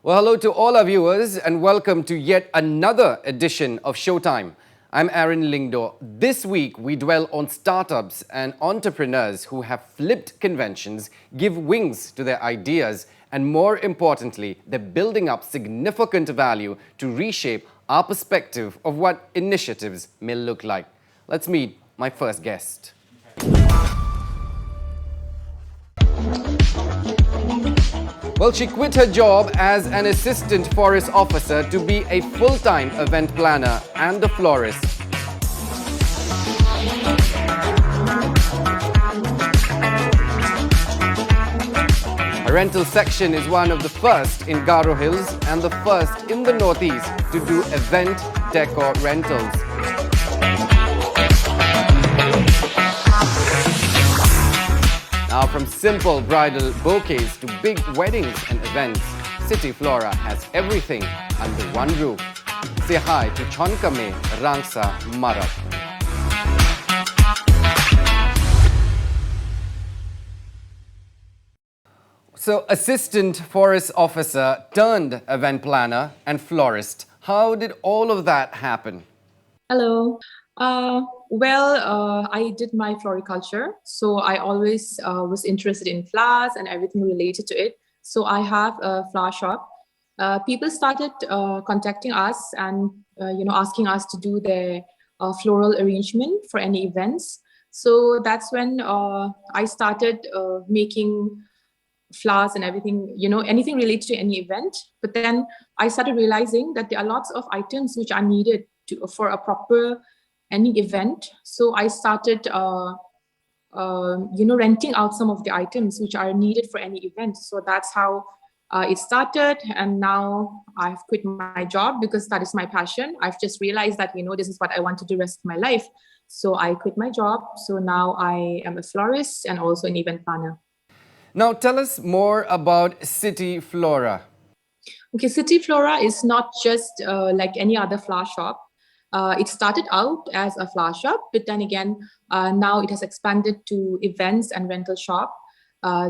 Well, hello to all our viewers and welcome to yet another edition of Showtime. I'm Lyngdoh. This week, we dwell on startups and entrepreneurs who have flipped conventions, give wings to their ideas, and more importantly, they're building up significant value to reshape our perspective of what initiatives may look like. Let's meet my first guest. Well, she quit her job as an assistant forest officer to be a full-time event planner and a florist. A rental section is one of the first in Garo Hills and the first in the Northeast to do event decor rentals. Now, from simple bridal bouquets to big weddings and events, City Flora has everything under one roof. Say hi to CHONKAME, Rangsa, MARAK. So, assistant forest officer turned event planner and florist. How did all of that happen? Hello. I did my floriculture. So I always was interested in flowers and everything related to it. So I have a flower shop. People started contacting us and asking us to do their floral arrangement for any events. So that's when I started making flowers and everything, anything related to any event. But then I started realizing that there are lots of items which are needed for a proper any event. So I started renting out some of the items which are needed for any event. So that's how it started, and now I've quit my job because that is my passion. I've just realized that this is what I want to do the rest of my life. So I quit my job. So now I am a florist and also an event planner. Now tell us more about City Flora. Okay, City Flora is not just like any other flower shop. It started out as a flower shop, but then again, now it has expanded to events and rental shop.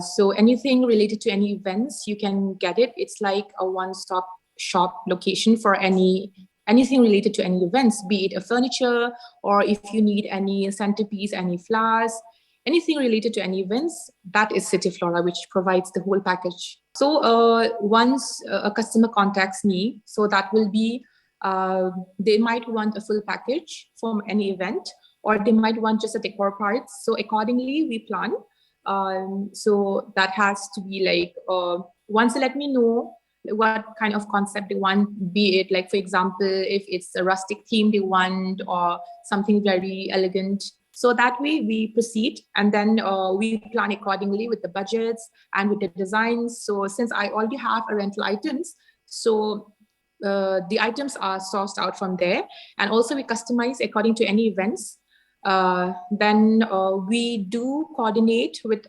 So anything related to any events, you can get it. It's like a one-stop shop location for anything related to any events, be it a furniture, or if you need any centerpiece, any flowers, anything related to any events, that is City Flora, which provides the whole package. So once a customer contacts me, so that will be they might want a full package from any event, or they might want just a decor parts. So accordingly, we plan. So that has to be like, once they let me know what kind of concept they want, be it like, for example, if it's a rustic theme they want or something very elegant. So that way we proceed, and then we plan accordingly with the budgets and with the designs. So since I already have a rental items, so the items are sourced out from there, and also we customize according to any events. Then we do coordinate with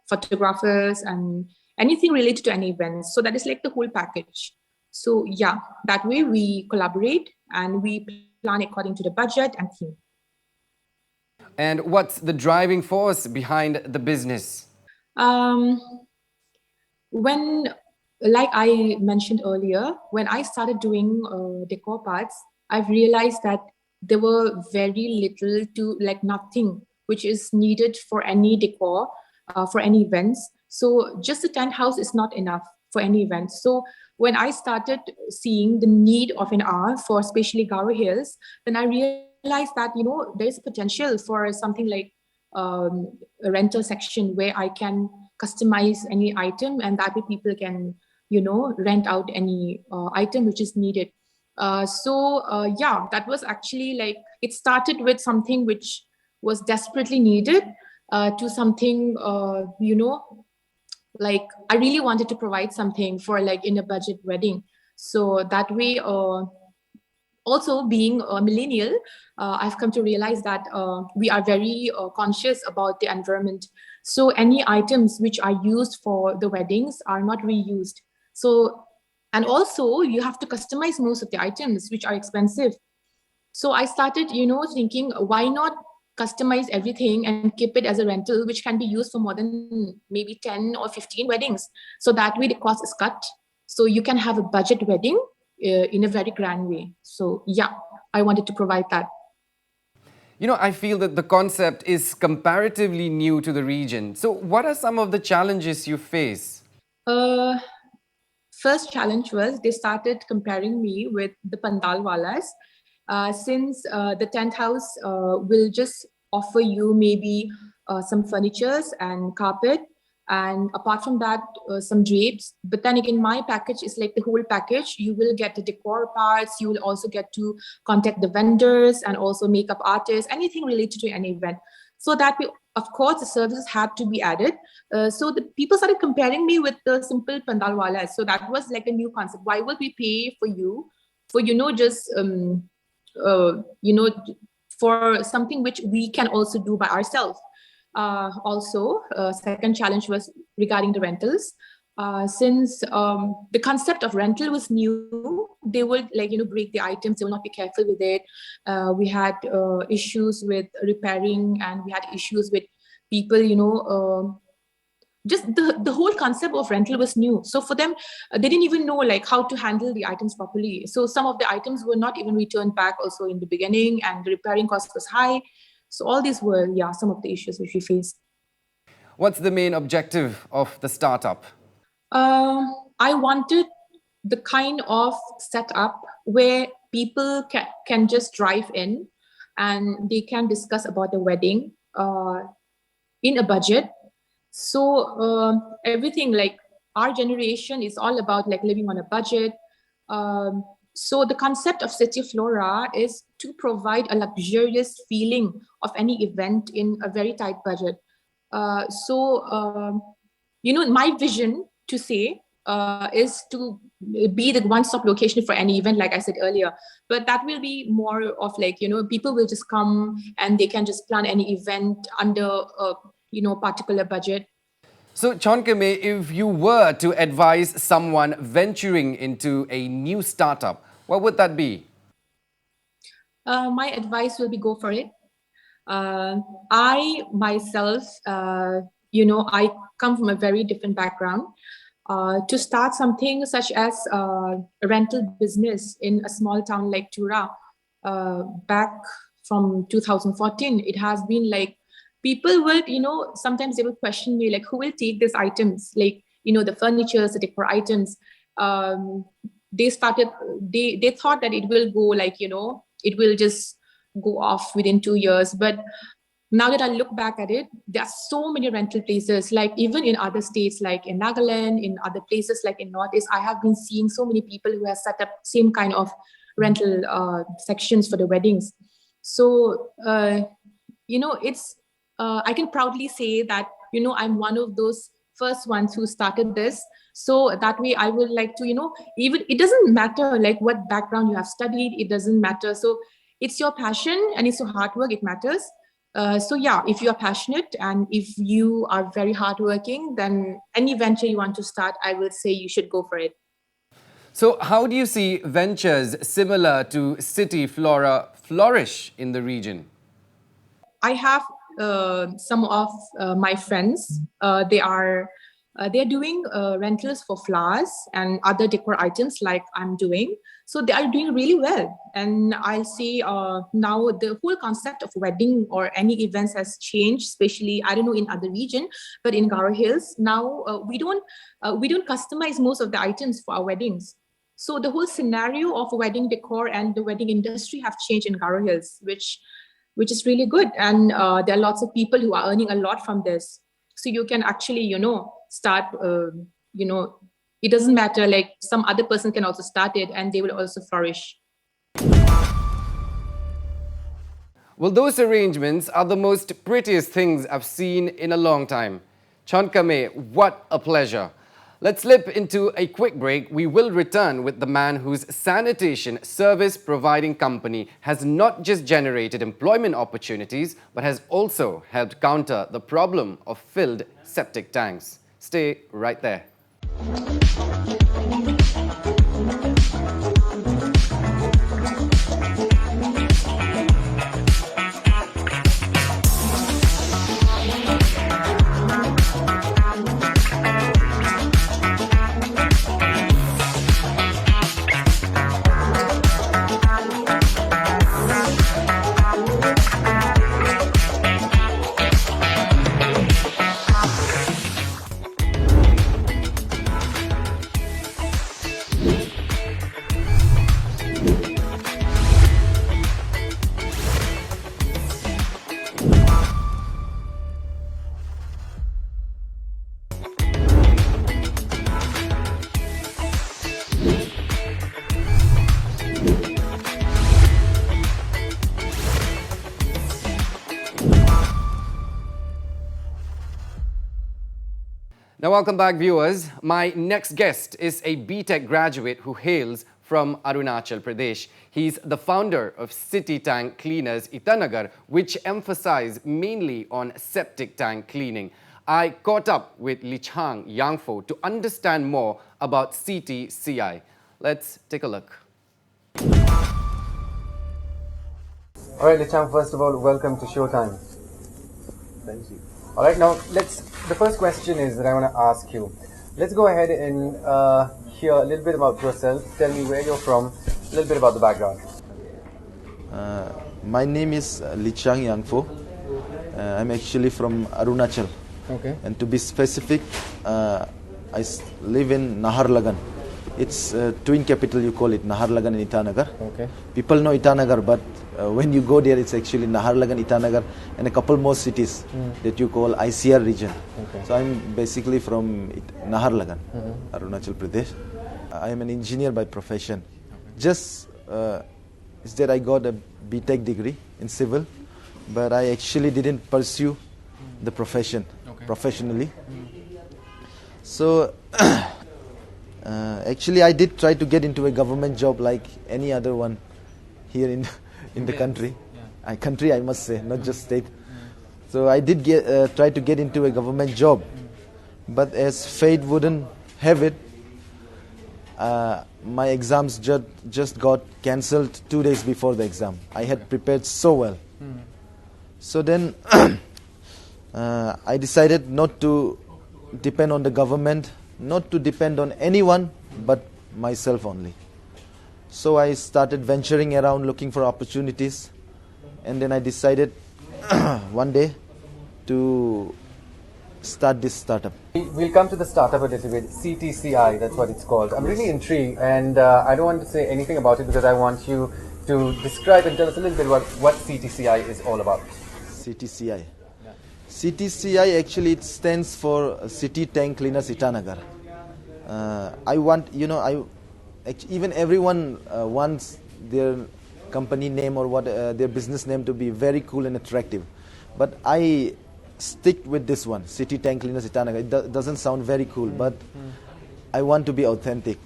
photographers and anything related to any events. So that is like the whole package. So yeah, that way we collaborate and we plan according to the budget and theme. And what's the driving force behind the business? Like I mentioned earlier, when I started doing decor parts, I've realized that there were very little to like nothing which is needed for any decor, for any events. So just a tent house is not enough for any event. So when I started seeing the need of an hour for especially Garo Hills, then I realized that, there's potential for something like a rental section where I can customize any item, and that way people can rent out any item which is needed. Yeah, that was actually like, it started with something which was desperately needed to something, like I really wanted to provide something for like in a budget wedding. So that way, also being a millennial, I've come to realize that we are very conscious about the environment. So any items which are used for the weddings are not reused. So, and also you have to customize most of the items which are expensive. So I started, thinking, why not customize everything and keep it as a rental, which can be used for more than maybe 10 or 15 weddings. So that way the cost is cut. So you can have a budget wedding in a very grand way. So yeah, I wanted to provide that. You know, I feel that the concept is comparatively new to the region. So, what are some of the challenges you face? Uh, First challenge was they started comparing me with the pandal walas, since the tent house will just offer you maybe some furnitures and carpet, and apart from that some drapes. But then again, my package is like the whole package. You will get the decor parts, you will also get to contact the vendors and also makeup artists, anything related to an event. So that we, of course, the services had to be added. So the people started comparing me with the simple pandalwalas. So that was like a new concept. Why would we pay for you for just you know for something which we can also do by ourselves? Also, second challenge was regarding the rentals. Since the concept of rental was new, they would like break the items. They will not be careful with it. We had issues with repairing, and we had issues with people. Just the whole concept of rental was new. So for them, they didn't even know like how to handle the items properly. So some of the items were not even returned back also in the beginning, and the repairing cost was high. So all these were some of the issues which we faced. What's the main objective of the startup? I wanted the kind of setup where people can just drive in and they can discuss about the wedding in a budget. So everything like our generation is all about like living on a budget. So the concept of City Flora is to provide a luxurious feeling of any event in a very tight budget. My vision to say is to be the one-stop location for any event, like I said earlier. But that will be more of like, people will just come and they can just plan any event under a, particular budget. So, CHONKAME, if you were to advise someone venturing into a new startup, what would that be? My advice will be go for it. I myself, I come from a very different background. To start something such as a rental business in a small town like Tura, back from 2014, it has been like people would, sometimes they would question me like, who will take these items? Like, the furniture, the decor items. They thought that it will go like, it will just go off within 2 years. But now that I look back at it, there are so many rental places, like even in other states, like in Nagaland, in other places like in Northeast, I have been seeing so many people who have set up same kind of rental sections for the weddings. So, it's, I can proudly say that, I'm one of those first ones who started this. So that way I would like to, even, it doesn't matter like what background you have studied, it doesn't matter. So it's your passion and it's your hard work, it matters. If you are passionate and if you are very hardworking, then any venture you want to start, I will say you should go for it. So, how do you see ventures similar to City Flora flourish in the region? I have some of my friends. They're doing rentals for flowers and other decor items like I'm doing. So they are doing really well. And I'll say now the whole concept of wedding or any events has changed, especially, I don't know, in other region, but in Garo Hills, now we don't customize most of the items for our weddings. So the whole scenario of wedding decor and the wedding industry have changed in Garo Hills, which is really good. And there are lots of people who are earning a lot from this. So you can actually, start, it doesn't matter, like some other person can also start it and they will also flourish. Well, those arrangements are the most prettiest things I've seen in a long time. CHONKAME, what a pleasure. Let's slip into a quick break. We will return with the man whose sanitation service providing company has not just generated employment opportunities, but has also helped counter the problem of filled septic tanks. Stay right there. Now, welcome back, viewers. My next guest is a BTech graduate who hails from Arunachal Pradesh. He's the founder of City Tank Cleaners Itanagar, which emphasize mainly on septic tank cleaning. I caught up with LEECHANG YANGFO to understand more about CTCI. Let's take a look. All right, LEECHANG, first of all, welcome to Showtime. Thank you. All right, now the first question is that I want to ask you. Let's go ahead and hear a little bit about yourself. Tell me where you're from, a little bit about the background. My name is LEECHANG YANGFO. I'm actually from Arunachal. Okay. And to be specific, I live in Naharlagan. It's twin capital, you call it, Naharlagan and Itanagar. Okay. People know Itanagar, but when you go there, it's actually Naharlagan, Itanagar, and a couple more cities that you call ICR region. Okay. So I'm basically from Naharlagan, Arunachal Pradesh. I am an engineer by profession. Okay. Just is that I got a BTech degree in civil, but I actually didn't pursue the profession professionally. So actually I did try to get into a government job like any other one here in the country. Country, I must say, not just state. So I did try to get into a government job, but as fate wouldn't have it, my exams just got cancelled 2 days before the exam. I had prepared so well. So then I decided not to depend on the government, not to depend on anyone but myself only. So I started venturing around looking for opportunities, and then I decided one day to start this startup. We'll come to the startup a little bit. CTCI, that's what it's called. I'm really intrigued, and I don't want to say anything about it because I want you to describe and tell us a little bit about what CTCI is all about. CTCI. CTCI actually it stands for City Tank Cleaners Itanagar. I want, even everyone wants their company name or their business name to be very cool and attractive. But I stick with this one, City Tank Cleaners Itanagar. It doesn't sound very cool, but I want to be authentic.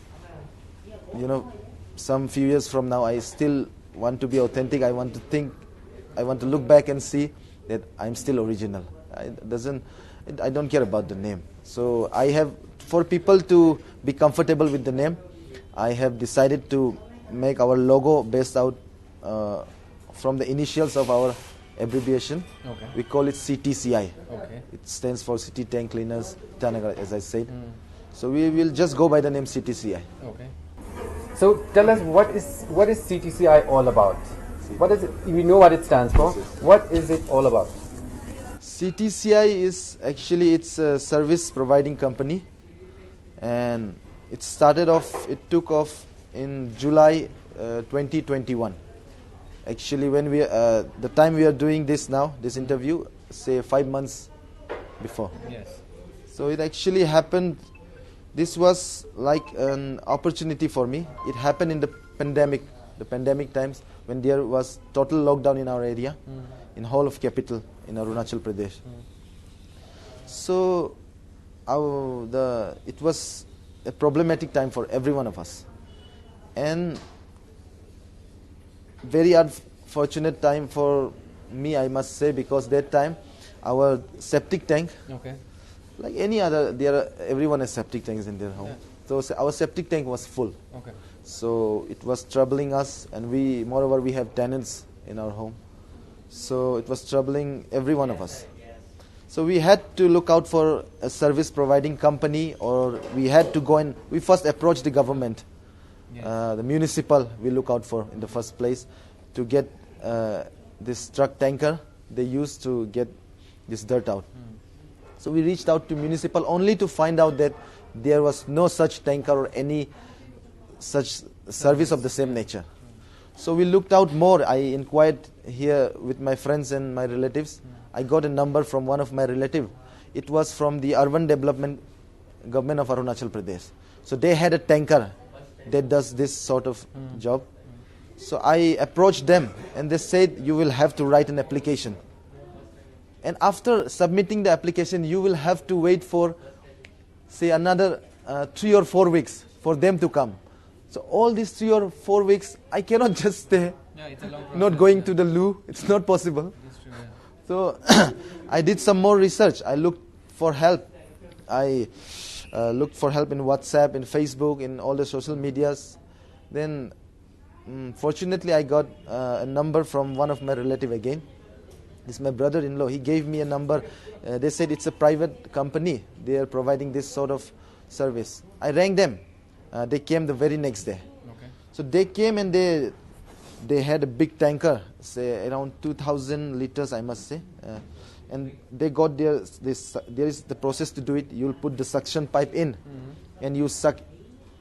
Some few years from now, I still want to be authentic. I want to look back and see that I'm still original. I don't care about the name. So for people to be comfortable with the name, I have decided to make our logo based out from the initials of our abbreviation. Okay. We call it CTCI. Okay. It stands for City Tank Cleaners Itanagar, as I said. So we will just go by the name CTCI. Okay. So tell us, what is CTCI all about? What is it? We know what it stands for. What is it all about? CTCI is actually it's a service providing company, and it took off in July 2021. Actually, when the time we are doing this now, this interview, say 5 months before. Yes. So it actually happened. This was like an opportunity for me. It happened in the pandemic times when there was total lockdown in our area, in whole of capital in Arunachal Pradesh. So it was a problematic time for every one of us, and very unfortunate time for me, I must say, because that time our septic tank, like any other, everyone has septic tanks in their home. Yeah. So our septic tank was full. Okay. So it was troubling us, and moreover we have tenants in our home. So it was troubling every one of us. So we had to look out for a service providing company, or we had to go and we first approached the government. Yes. The municipal we look out for in the first place to get this truck tanker they used to get this dirt out. So we reached out to municipal only to find out that there was no such tanker or any such service of the same nature. So we looked out more. I inquired here with my friends and my relatives. I got a number from one of my relatives. It was from the Urban Development Government of Arunachal Pradesh. So they had a tanker that does this sort of job. So I approached them, and they said, you will have to write an application. And after submitting the application, you will have to wait for say another 3 or 4 weeks for them to come. So all these 3 or 4 weeks, I cannot just stay, it's a long process, not going to the loo. It's not possible. That's true, So I did some more research. I looked for help. I looked for help in WhatsApp, in Facebook, in all the social medias. Then fortunately I got a number from one of my relative again. It's my brother-in-law. He gave me a number. They said it's a private company. They are providing this sort of service. I rang them. They came the very next day. Okay. So they came and they had a big tanker, say around 2,000 liters, I must say. And they got there is the process to do it. You'll put the suction pipe in, and you suck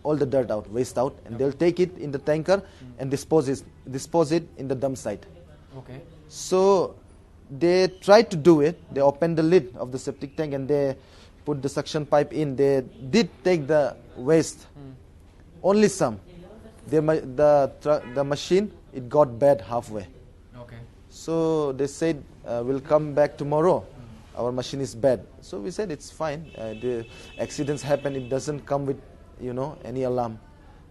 all the dirt out, waste out, and they'll take it in the tanker and dispose it in the dump site. Okay. So they tried to do it. They opened the lid of the septic tank and they put the suction pipe in. They did take the waste, only some. The machine, it got bad halfway. Okay. So they said, we'll come back tomorrow. Our machine is bad. So we said, it's fine. The accidents happen. It doesn't come with, any alarm.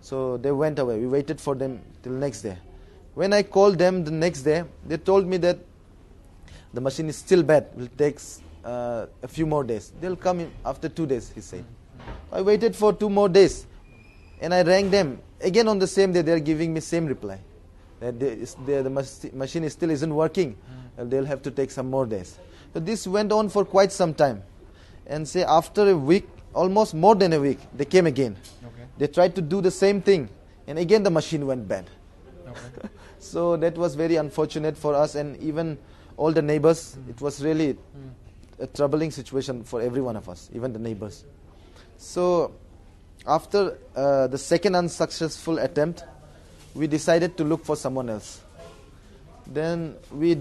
So they went away. We waited for them till next day. When I called them the next day, they told me that the machine is still bad. It will take a few more days. They'll come in after 2 days, he said. I waited for 2 more days. And I rang them. Again on the same day, they're giving me same reply. That the machine still isn't working. They'll have to take some more days. So this went on for quite some time. And say after a week, almost more than a week, they came again. Okay. They tried to do the same thing. And again the machine went bad. Okay. So that was very unfortunate for us and even all the neighbors. It was really a troubling situation for every one of us, even the neighbors. So after the second unsuccessful attempt, we decided to look for someone else. Then we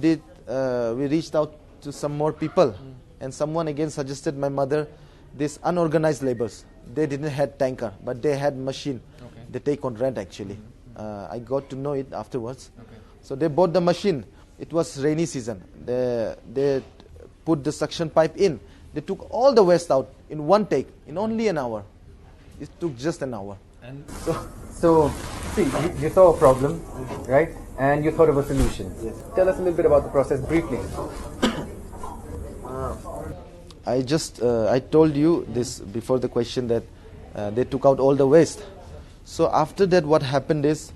reached out to some more people, and someone again suggested my mother this unorganized laborers. They didn't have tanker, but they had machine. Okay. They take on rent actually. I got to know it afterwards. Okay. So they bought the machine. It was rainy season. They put the suction pipe in. They took all the waste out in one take, in only an hour. It took just an hour. And so see, you saw a problem, right? And you thought of a solution. Yes. Tell us a little bit about the process briefly. I told you this before the question that they took out all the waste. So after that, what happened is,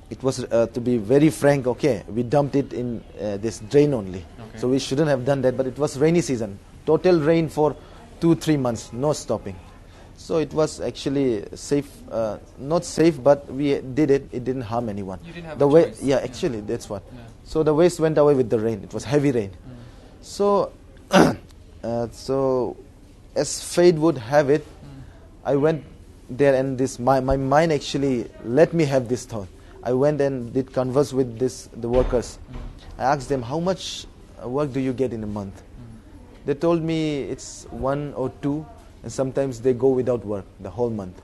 it was to be very frank. Okay, we dumped it in this drain only. Okay. So we shouldn't have done that. But it was rainy season, total rain for 2-3 months, no stopping. So it was actually safe, not safe, but we did it. It didn't harm anyone. You didn't have the a way, choice. yeah, actually, that's what. Yeah. So the waste went away with the rain. It was heavy rain. So, so as fate would have it, I went there, and my mind actually let me have this thought. I went and did converse with the workers. I asked them, how much work do you get in a month? They told me it's 1 or 2, and sometimes they go without work the whole month.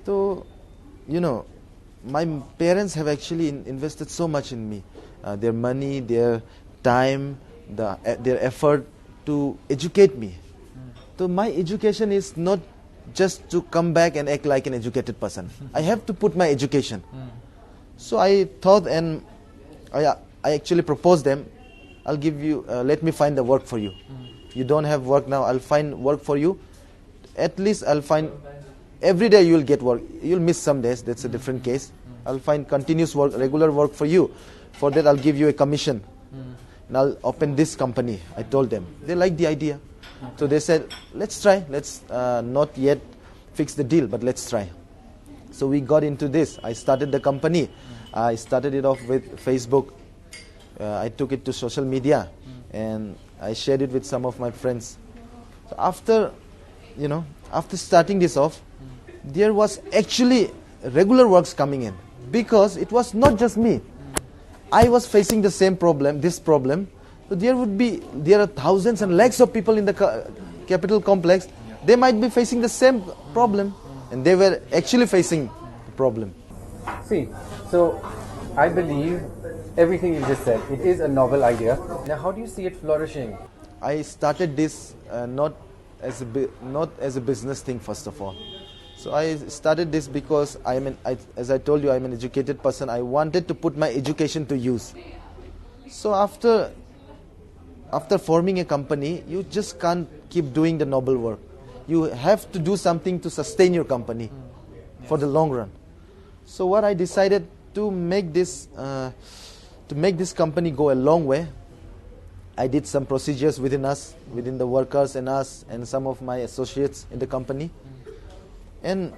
So, my parents have actually invested so much in me, their money, their time, their effort to educate me. So my education is not just to come back and act like an educated person. I have to put my education. So I thought, and I actually proposed them, I'll give you, let me find the work for you. You don't have work now, I'll find work for you. At least I'll find, every day you'll get work. You'll miss some days, that's a different case. I'll find continuous work, regular work for you. For that I'll give you a commission. And I'll open this company, I told them. They liked the idea. So they said, let's try. Let's not yet fix the deal, but let's try. So we got into this. I started the company. I started it off with Facebook. I took it to social media, and I shared it with some of my friends. So after starting this off, there was actually regular works coming in, because it was not just me. I was facing the same problem, this problem. So there are thousands and lakhs of people in the capital complex. They might be facing the same problem, and they were actually facing the problem. See, so I believe everything you just said, it is a novel idea. Now, how do you see it flourishing? I started this not not as a business thing first of all. So I started this because as I told you, I'm an educated person. I wanted to put my education to use. So after forming a company, you just can't keep doing the noble work. You have to do something to sustain your company for the long run. So what I decided to make this company go a long way, I did some procedures within the workers and us and some of my associates in the company. And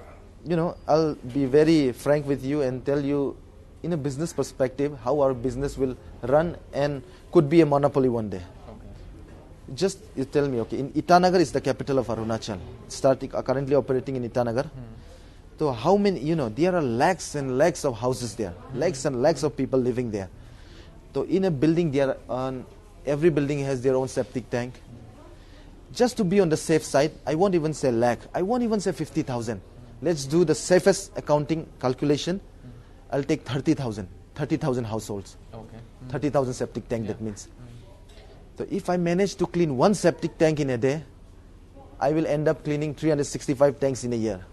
I'll be very frank with you and tell you in a business perspective how our business will run and could be a monopoly one day. Okay. Just you tell me, okay, in Itanagar is the capital of Arunachal. Currently operating in Itanagar. So how many, there are lakhs and lakhs of houses there, lakhs and lakhs of people living there. So in a building, every building has their own septic tank. Just to be on the safe side, I won't even say lakh, I won't even say 50,000. Let's do the safest accounting calculation. I'll take 30,000 households. Okay. 30,000 septic tank, that means. So if I manage to clean one septic tank in a day, I will end up cleaning 365 tanks in a year.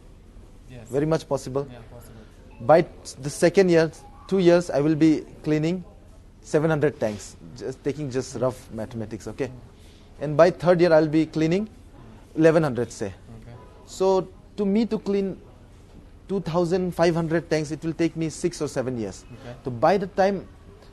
Yes. Very much possible. Yeah, possible. By the second year, 2 years, I will be cleaning 700 tanks, taking just rough mathematics, okay? And by third year, I'll be cleaning 1100, say. Okay. So to me to clean 2,500 tanks, it will take me 6 or 7 years. Okay. So by the time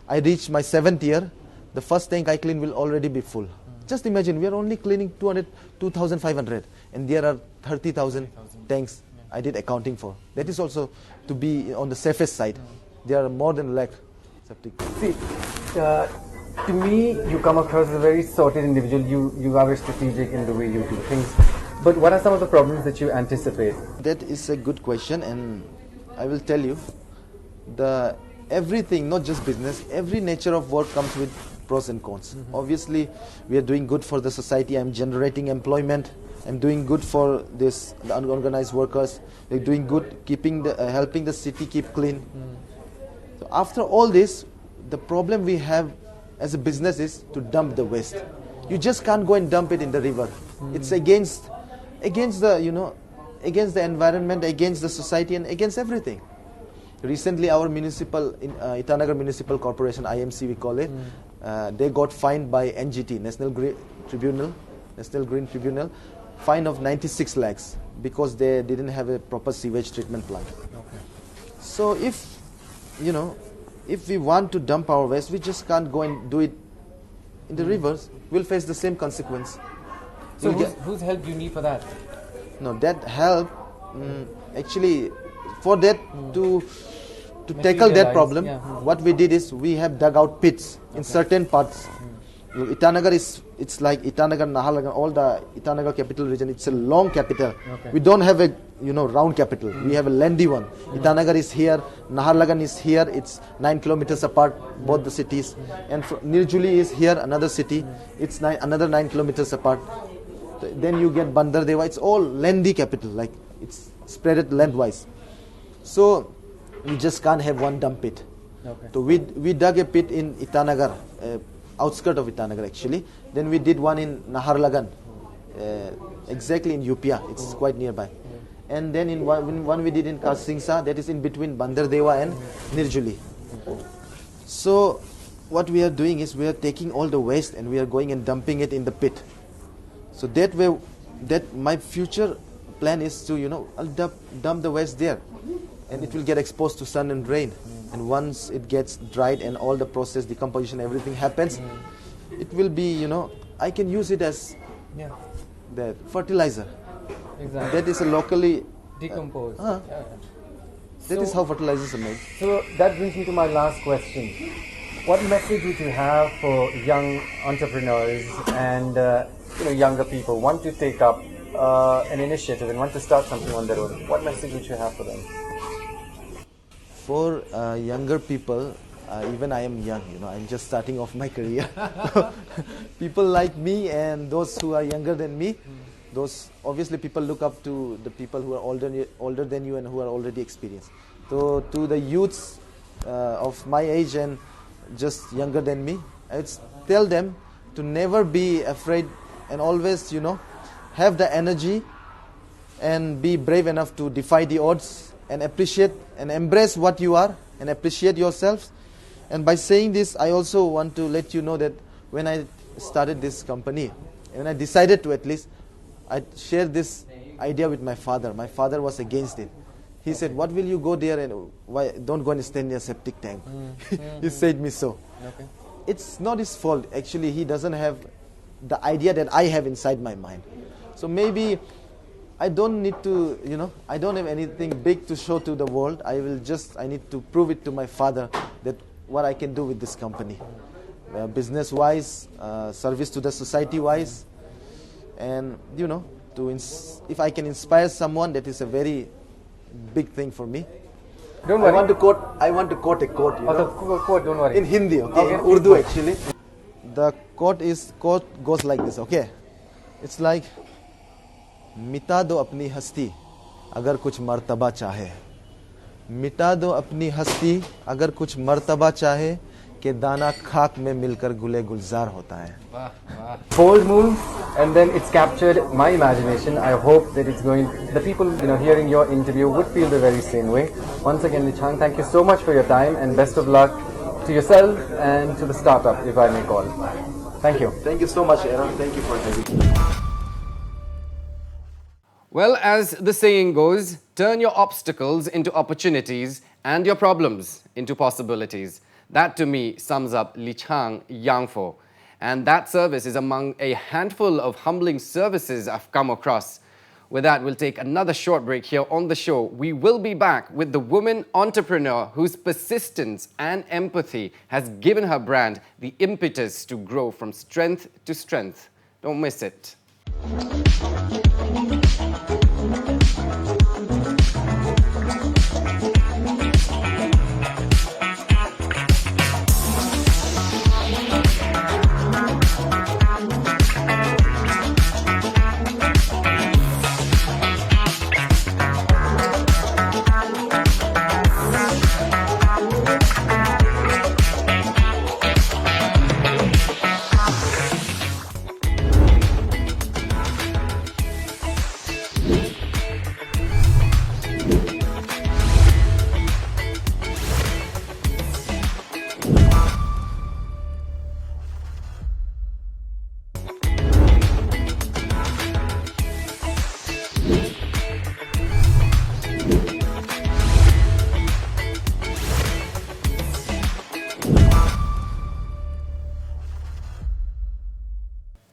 I reach my 7th year, the first tank I clean will already be full. Just imagine, we are only cleaning 2,500 and there are 30,000 tanks I did accounting for. That is also to be on the safest side. There are more than lakh septic. See, to me, you come across as a very sorted individual. You are very strategic in the way you do things. But what are some of the problems that you anticipate? That is a good question, and I will tell you. Everything, not just business, every nature of work comes with pros and cons. Obviously, we are doing good for the society. I'm generating employment. I'm doing good for the unorganized workers. We're doing good, helping the city keep clean. So after all this, the problem we have as a business is to dump the waste. You just can't go and dump it in the river. It's against the environment, against the society, and against everything. Recently, our Itanagar Municipal Corporation, IMC we call it, they got fined by NGT, National Green Tribunal, fine of 96 lakhs because they didn't have a proper sewage treatment plant. Okay. So if we want to dump our waste, we just can't go and do it in the rivers. We'll face the same consequence. So whose help do you need for that? No, that help, actually, for that to tackle that problem, what we did is we have dug out pits in certain parts. Itanagar it's like Itanagar, Naharlagan, all the Itanagar capital region. It's a long capital. Okay. We don't have a round capital. We have a landy one. Itanagar is here, Naharlagan is here. It's 9 kilometers apart, both the cities. And Nirjuli is here, another city. It's another 9 kilometers apart. Then you get Bandardewa. It's all landy capital, like it's spread it lengthwise. So we just can't have one dump pit. Okay. So we dug a pit in Itanagar, outskirt of Itanagar actually. Then we did one in Naharlagan, exactly in Upia. It's quite nearby. And then in one we did in Kasingsa, that is in between Bandardewa and Nirjuli. So what we are doing is we are taking all the waste and we are going and dumping it in the pit. So that way, my future plan is to I'll dump the waste there, and it will get exposed to sun and rain. And once it gets dried and all the process, decomposition, everything happens, it will be, I can use it as the fertilizer. Exactly. That is a locally decomposed. That is how fertilizers are made. So that brings me to my last question. What message would you have for young entrepreneurs and younger people want to take up an initiative and want to start something on their own? What message would you have for them? For younger people, even I am young, I'm just starting off my career. People like me and those who are younger than me, those obviously people look up to the people who are older than you and who are already experienced. So to the youths of my age and just younger than me, I would tell them to never be afraid and always, have the energy and be brave enough to defy the odds and appreciate and embrace what you are and appreciate yourselves. And by saying this, I also want to let you know that when I started this company, when I decided to, at least, I shared this idea with my father. My father was against it. He said, what will you go there and why don't go and stand near septic tank? He said me so. Okay. It's not his fault. Actually, he doesn't have the idea that I have inside my mind. So maybe I don't need to, I don't have anything big to show to the world. I need to prove it to my father that what I can do with this company. Business-wise, service to the society-wise, and, if I can inspire someone, that is a very big thing for me. Don't worry. I want to quote a quote. Quote, don't worry. In Hindi, okay? In Urdu, actually. The quote goes like this, okay? It's like, मिटा दो अपनी हस्ती अगर कुछ मर्तबा चाहे, मिटा दो अपनी हस्ती अगर कुछ मर्तबा चाहे, कि दाना खाक में मिलकर गुले गुलजार होता है. Bold move, and then it's captured my imagination. I hope that the people hearing your interview would feel the very same way. Once again, LEECHANG, thank you so much for your time, and best of luck to yourself and to the startup, if I may call. Thank you. Thank you so much, Aaron. Thank you for having me. Well, as the saying goes, turn your obstacles into opportunities and your problems into possibilities. That to me sums up LEECHANG YANGFO. And that service is among a handful of humbling services I've come across. With that, we'll take another short break here on the show. We will be back with the woman entrepreneur whose persistence and empathy has given her brand the impetus to grow from strength to strength. Don't miss it.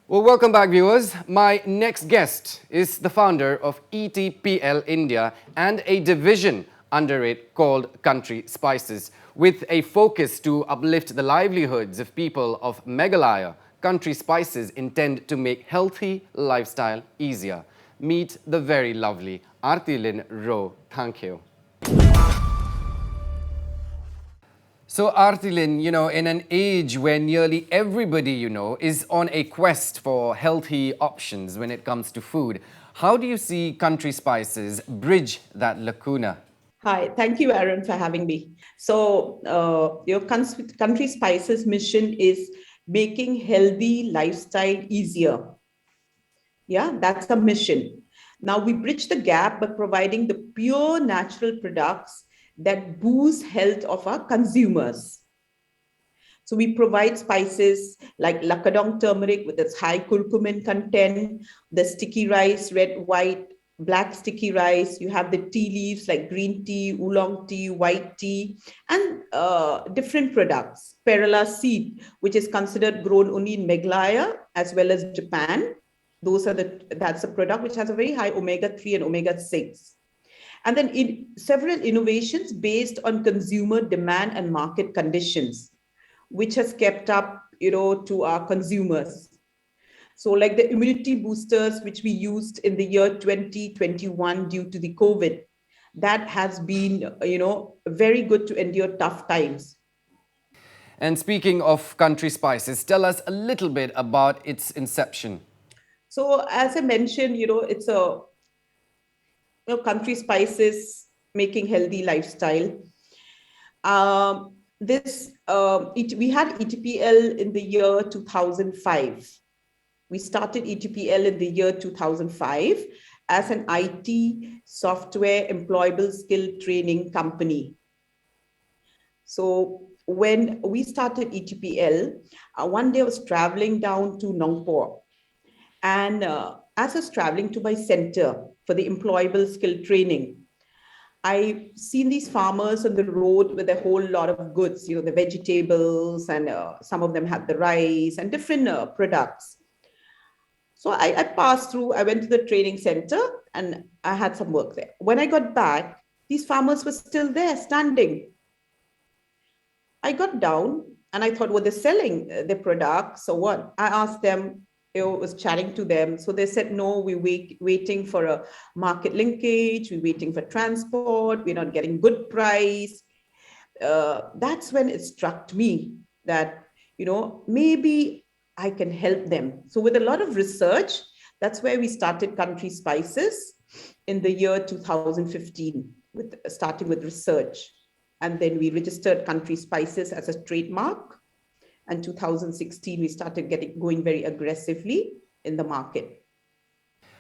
Well, welcome back, viewers. My next guest is the founder of ETPL India and a division under it called Country Spices. With a focus to uplift the livelihoods of people of Meghalaya, Country Spices intend to make healthy lifestyle easier. Meet the very lovely ARTILIN. THANGKHIEW. So ARTILIN, in an age where nearly everybody, is on a quest for healthy options when it comes to food, how do you see Country Spices bridge that lacuna? Hi, thank you, Aaron, for having me. So your Country Spices mission is making healthy lifestyle easier. Yeah, that's the mission. Now we bridge the gap by providing the pure natural products that boost health of our consumers. So we provide spices like Lakadong turmeric with its high curcumin content, the sticky rice, red, white, black sticky rice. You have the tea leaves like green tea, oolong tea, white tea, and different products. Perala seed, which is considered grown only in Meghalaya as well as Japan. That's a product which has a very high omega-3 and omega-6. And then several innovations based on consumer demand and market conditions, which has kept up, to our consumers. So like the immunity boosters, which we used in the year 2021 due to the COVID, that has been, very good to endure tough times. And speaking of Country Spices, tell us a little bit about its inception. So as I mentioned, it's a Country Spices, making healthy lifestyle. We had ETPL in the year 2005. We started ETPL in the year 2005 as an IT software employable skill training company. So when we started ETPL, one day I was traveling down to Nongpor. And as I was traveling to my center for the employable skill training, I seen these farmers on the road with a whole lot of goods, the vegetables, and some of them had the rice and different products. So I passed through, I went to the training center and I had some work there. When I got back, these farmers were still there standing. I got down and I thought, well, they're selling their products. So what? I asked them, was chatting to them. So they said, no, we're waiting for a market linkage. We're waiting for transport. We're not getting good price. That's when it struck me that, maybe I can help them. So with a lot of research, that's where we started Country Spices in the year 2015, starting with research. And then we registered Country Spices as a trademark. And 2016, we started going very aggressively in the market.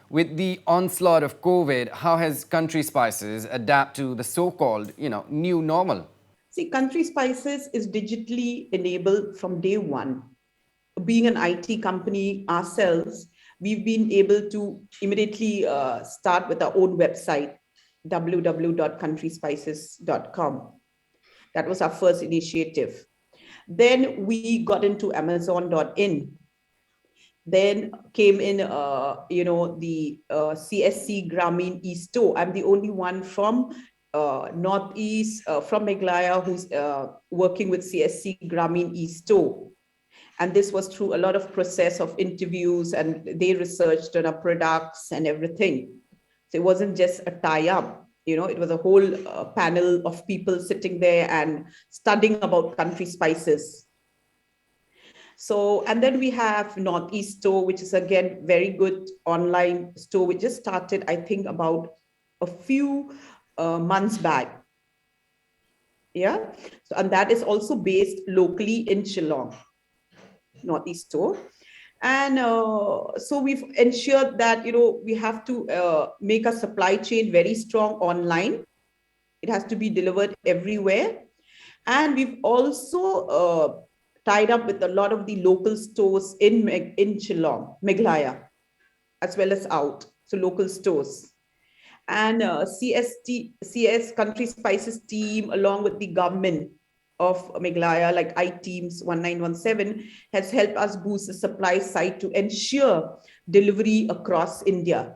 With the onslaught of COVID, how has Country Spices adapt to the so-called, new normal? See, Country Spices is digitally enabled from day one. Being an IT company ourselves, we've been able to immediately start with our own website, www.countryspices.com. That was our first initiative. Then we got into Amazon.in. Then came in, the CSC Grameen e-store. I'm the only one from Northeast, from Meghalaya, who's working with CSC Grameen e-store. And this was through a lot of process of interviews, and they researched on our products and everything. So it wasn't just a tie-up. It was a whole panel of people sitting there and studying about Country Spices. So, and then we have Northeast Store, which is again, very good online store. We just started, I think, about a few months back. Yeah. So, and that is also based locally in Shillong, Northeast Store. And so we've ensured that, we have to make a supply chain very strong online. It has to be delivered everywhere. And we've also tied up with a lot of the local stores in Shillong, Meghalaya, as well as out. So local stores. And CS Country Spices team, along with the government of Meghalaya, like I-Teams 1917, has helped us boost the supply side to ensure delivery across India.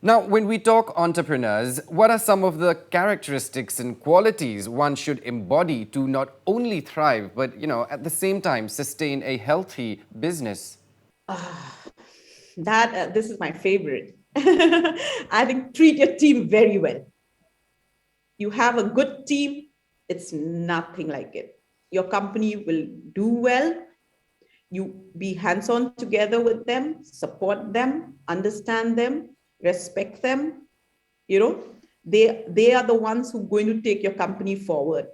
Now, when we talk entrepreneurs, what are some of the characteristics and qualities one should embody to not only thrive, but, at the same time, sustain a healthy business? This is my favorite. I think treat your team very well. You have a good team, it's nothing like it. Your company will do well. You be hands-on together with them, support them, understand them, respect them. They are the ones who are going to take your company forward.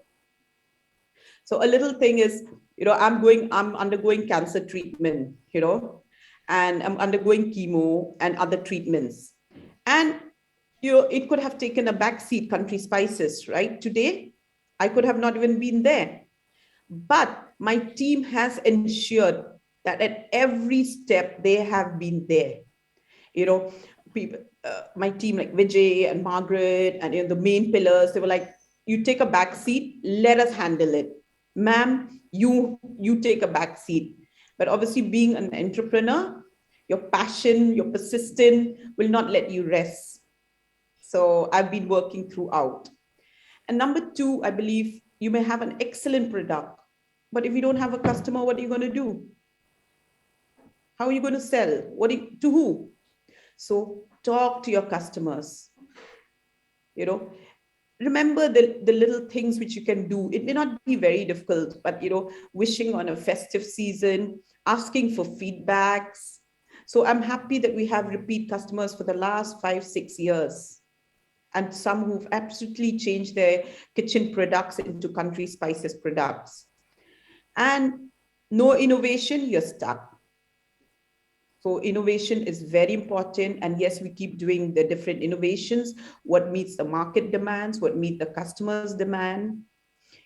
So a little thing is, I'm undergoing cancer treatment, and I'm undergoing chemo and other treatments. And it could have taken a backseat, Country Spices, right? Today, I could have not even been there. But my team has ensured that at every step, they have been there. People, my team like Vijay and Margaret and the main pillars, they were like, you take a backseat, let us handle it. Ma'am, you take a backseat. But obviously being an entrepreneur, your passion, your persistence will not let you rest. So I've been working throughout. And number two, I believe you may have an excellent product, but if you don't have a customer, what are you going to do? How are you going to sell? To who? So talk to your customers. Remember the little things which you can do. It may not be very difficult, but wishing on a festive season, asking for feedbacks. So I'm happy that we have repeat customers for the last 5-6 years, and some who've absolutely changed their kitchen products into Country Spices products. And no innovation, you're stuck. So innovation is very important. And yes, we keep doing the different innovations, what meets the market demands, what meet the customer's demand,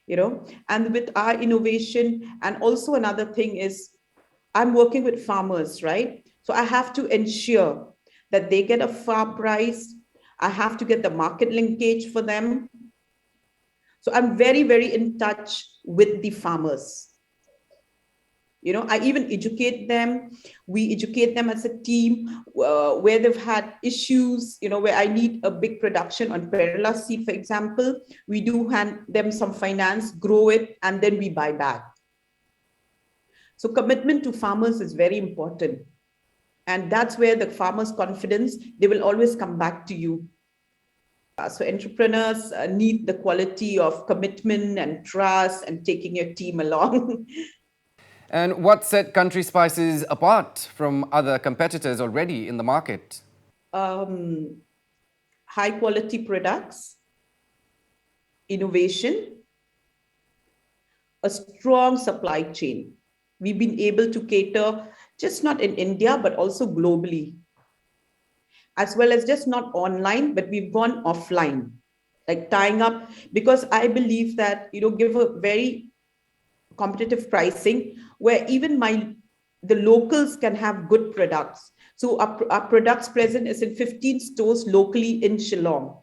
and with our innovation. And also another thing is I'm working with farmers, right? So I have to ensure that they get a fair price. I have to get the market linkage for them. So I'm very, very in touch with the farmers. I even educate them. We educate them as a team where they've had issues, where I need a big production on perilla seed, for example. We do hand them some finance, grow it, and then we buy back. So commitment to farmers is very important. And that's where the farmers' confidence, they will always come back to you. So entrepreneurs need the quality of commitment and trust and taking your team along. And what set Country Spices apart from other competitors already in the market? High quality products, innovation, a strong supply chain. We've been able to cater just not in India, but also globally, as well as just not online, but we've gone offline, like tying up, because I believe that, give a very competitive pricing where even the locals can have good products. So our products present is in 15 stores locally in Shillong.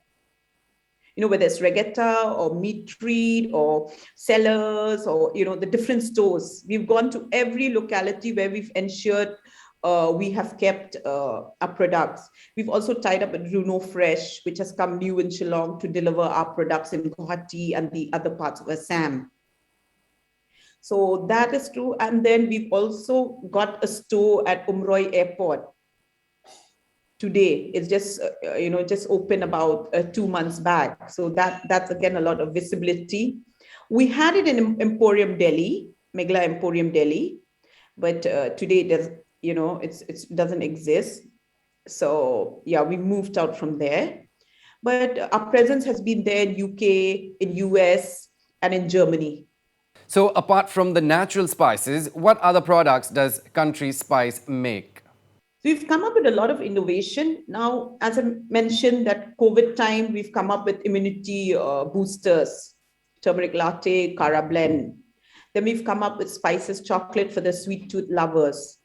Whether it's Regatta or Meat Treat or Sellers or, the different stores. We've gone to every locality where we've ensured we have kept our products. We've also tied up with Runo Fresh, which has come new in Shillong to deliver our products in Guwahati and the other parts of Assam. So that is true. And then we've also got a store at Umroi Airport. Today, it's just, just opened about 2 months back. So that's again, a lot of visibility. We had it in Emporium Delhi, Meghalaya Emporium Delhi, but today it doesn't exist. So yeah, we moved out from there. But our presence has been there in UK, in US, and in Germany. So apart from the natural spices, what other products does Country Spice make? So we've come up with a lot of innovation. Now, as I mentioned, that COVID time, we've come up with immunity boosters, turmeric latte, Cara blend. Then we've come up with spices chocolate for the sweet tooth lovers,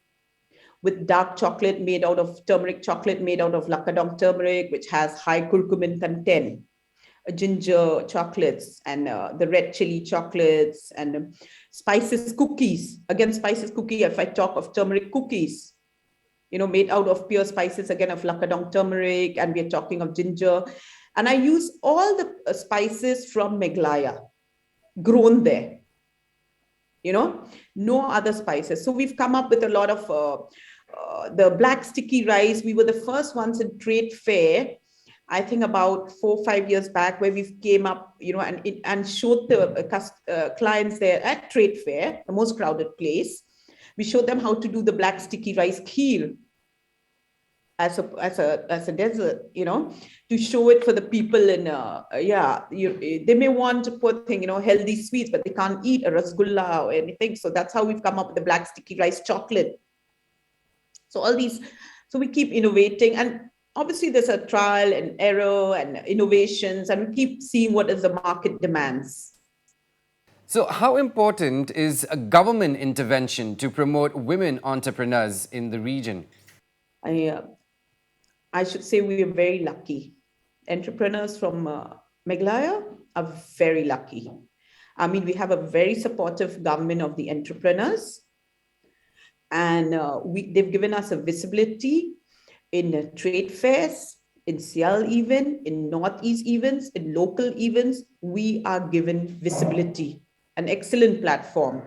with dark chocolate made out of turmeric chocolate made out of Lakadong turmeric, which has high curcumin content, ginger chocolates, and the red chili chocolates, and spices cookies. Again, spices cookie, if I talk of turmeric cookies, made out of pure spices, again, of Lakadong turmeric, and we're talking of ginger. And I use all the spices from Meghalaya, grown there, no other spices. So we've come up with a lot of the black sticky rice. We were the first ones in trade fair, I think about 4 or 5 years back, where we've came up, and showed the clients there at trade fair, the most crowded place. We showed them how to do the black sticky rice kheer as a dessert, to show it for the people in, they may want to put healthy sweets, but they can't eat a rasgulla or anything. So that's how we've come up with the black sticky rice chocolate. So all these, so we keep innovating, and obviously there's a trial and error and innovations, and we keep seeing what is the market demands. So how important is a government intervention to promote women entrepreneurs in the region? I should say we are very lucky. Entrepreneurs from Meghalaya are very lucky. I mean, we have a very supportive government of the entrepreneurs, and they've given us a visibility in trade fairs, in CL event, in Northeast events, in local events. We are given visibility, an excellent platform.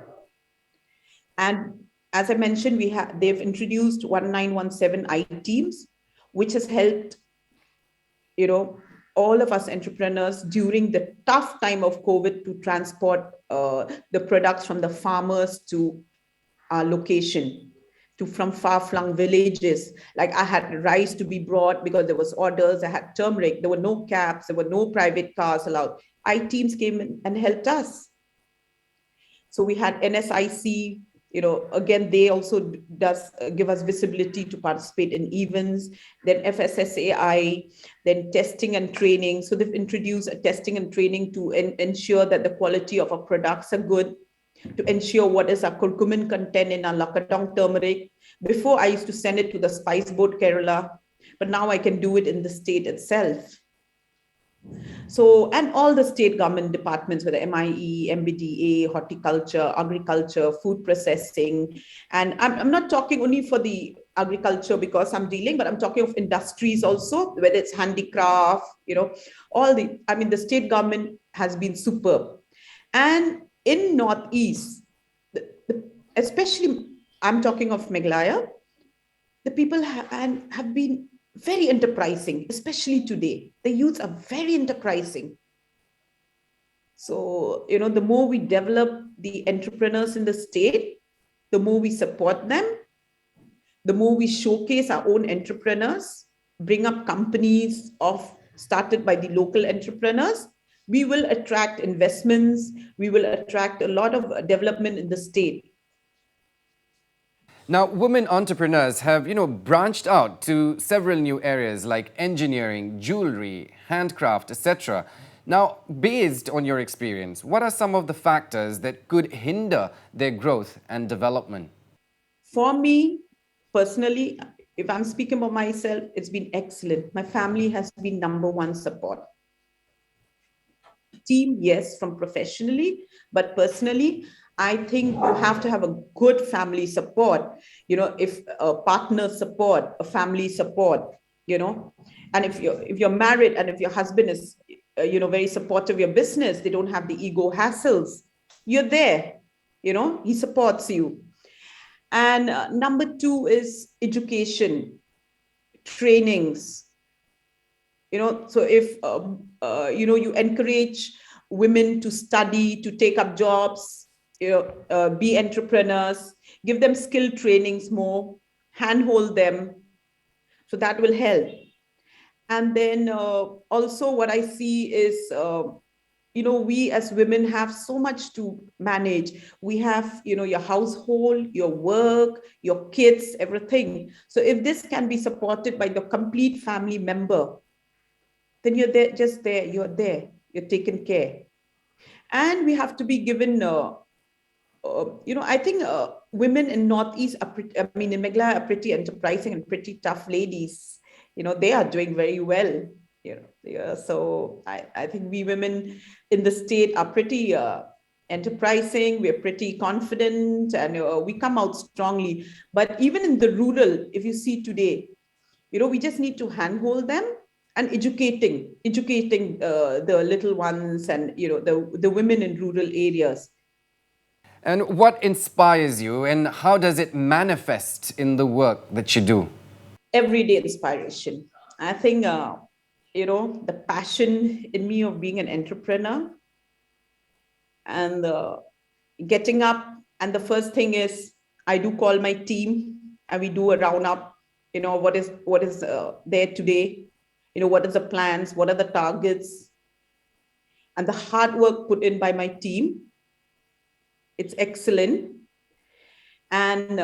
And as I mentioned, they've introduced 1917 I-Teams, which has helped, all of us entrepreneurs during the tough time of COVID to transport the products from the farmers to our location, from far-flung villages. Like I had rice to be brought because there was orders. I had turmeric. There were no cabs. There were no private cars allowed. I-Teams came in and helped us. So we had NSIC again, they also does give us visibility to participate in events. Then FSSAI, then testing and training. So they've introduced a testing and training to ensure that the quality of our products are good, to ensure what is our curcumin content in our Lakadong turmeric. Before, I used to send it to the Spice Board Kerala, but now I can do it in the state itself. So, and all the state government departments, whether MIE, MBDA, horticulture, agriculture, food processing. And I'm not talking only for the agriculture because I'm dealing, but I'm talking of industries also, whether it's handicraft, the state government has been superb. And in Northeast, especially I'm talking of Meghalaya, the people have been very enterprising, especially today. The youths are very enterprising. So, the more we develop the entrepreneurs in the state, the more we support them, the more we showcase our own entrepreneurs, bring up companies started by the local entrepreneurs, we will attract investments, we will attract a lot of development in the state. Now, women entrepreneurs have, branched out to several new areas like engineering, jewelry, handcraft, etc. Now, based on your experience, what are some of the factors that could hinder their growth and development? For me, personally, if I'm speaking about myself, it's been excellent. My family has been number one support. Team, yes, from professionally, but personally, I think you have to have a good family support, if a partner support, a family support, and if you're married and if your husband is, very supportive of your business, they don't have the ego hassles, you're there, he supports you. And number two is education, trainings, so if, you encourage women to study, to take up jobs, be entrepreneurs, give them skill trainings more, handhold them. So that will help. And then also what I see is, we as women have so much to manage. We have, your household, your work, your kids, everything. So if this can be supported by the complete family member, then you're there, you're taken care. And we have to be given, I think women in Northeast in Meghalaya are pretty enterprising and pretty tough ladies. They are doing very well. So I think we women in the state are pretty enterprising. We're pretty confident, and we come out strongly. But even in the rural, if you see today, we just need to handhold them and educating the little ones and the women in rural areas. And what inspires you and how does it manifest in the work that you do? Everyday inspiration. I think, the passion in me of being an entrepreneur and getting up. And the first thing is I do call my team and we do a roundup, what is there today, what is the plans, what are the targets, and the hard work put in by my team. It's excellent. And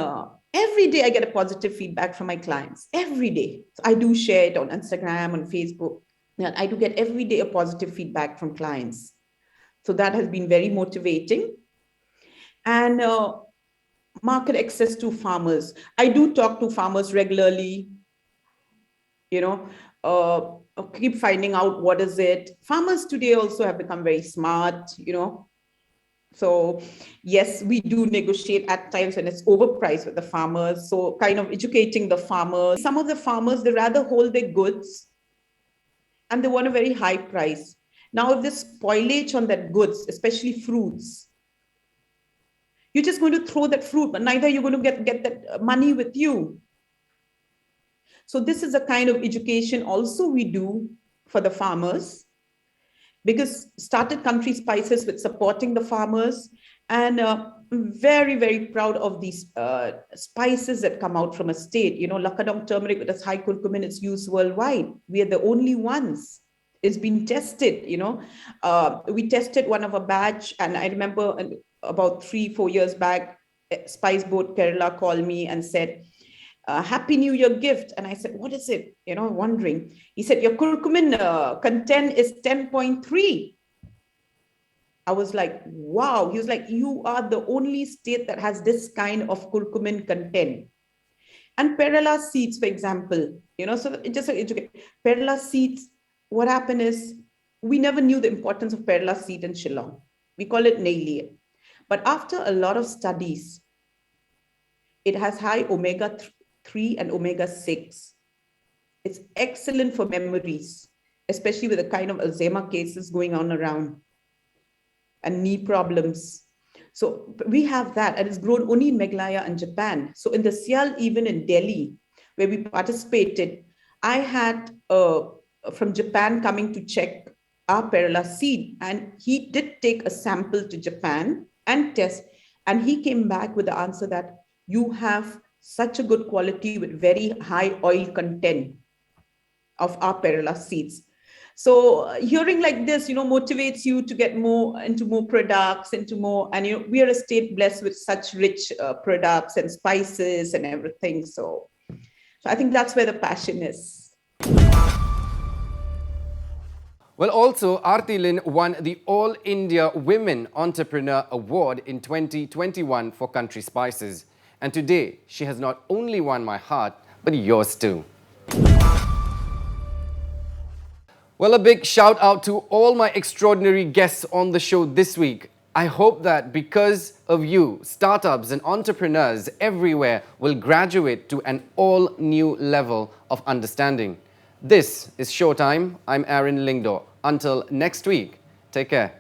every day I get a positive feedback from my clients, every day. So I do share it on Instagram, on Facebook. And I do get every day a positive feedback from clients. So that has been very motivating. And market access to farmers. I do talk to farmers regularly, keep finding out what is it. Farmers today also have become very smart, So yes, we do negotiate at times when it's overpriced with the farmers. So kind of educating the farmers. Some of the farmers, they rather hold their goods and they want a very high price. Now, if there's spoilage on that goods, especially fruits, you're just going to throw that fruit, but neither you're going to get that money with you. So this is a kind of education also we do for the farmers, because started Country Spices with supporting the farmers, and very, very proud of these spices that come out from a state. Lakadong turmeric with its high curcumin, it's used worldwide. We are the only ones. It's been tested, we tested one of a batch, and I remember about 3-4 years back, Spice Boat Kerala called me and said, Happy New Year gift. And I said, what is it? Wondering. He said, your curcumin content is 10.3. I was like, wow. He was like, you are the only state that has this kind of curcumin content. And perilla seeds, for example, so it just educate. Perilla seeds, what happened is we never knew the importance of perilla seed in Shillong. We call it nailier. But after a lot of studies, it has high omega-3 and omega-6. It's excellent for memories, especially with the kind of Alzheimer cases going on around and knee problems. So we have that, and it's grown only in Meghalaya and Japan. So in the Sial, even in Delhi, where we participated, I had from Japan coming to check our perilla seed, and he did take a sample to Japan and test, and he came back with the answer that you have such a good quality with very high oil content of our perilla seeds. So hearing like this, motivates you to get more into more products, into more, and we are a state blessed with such rich products and spices and everything. So I think that's where the passion is. Well, also, ARTILIN won the All India Women Entrepreneur Award in 2021 for country spices. And today, she has not only won my heart, but yours too. Well, a big shout out to all my extraordinary guests on the show this week. I hope that because of you, startups and entrepreneurs everywhere will graduate to an all new level of understanding. This is Showtime. I'm Aaron Lyngdoh. Until next week, take care.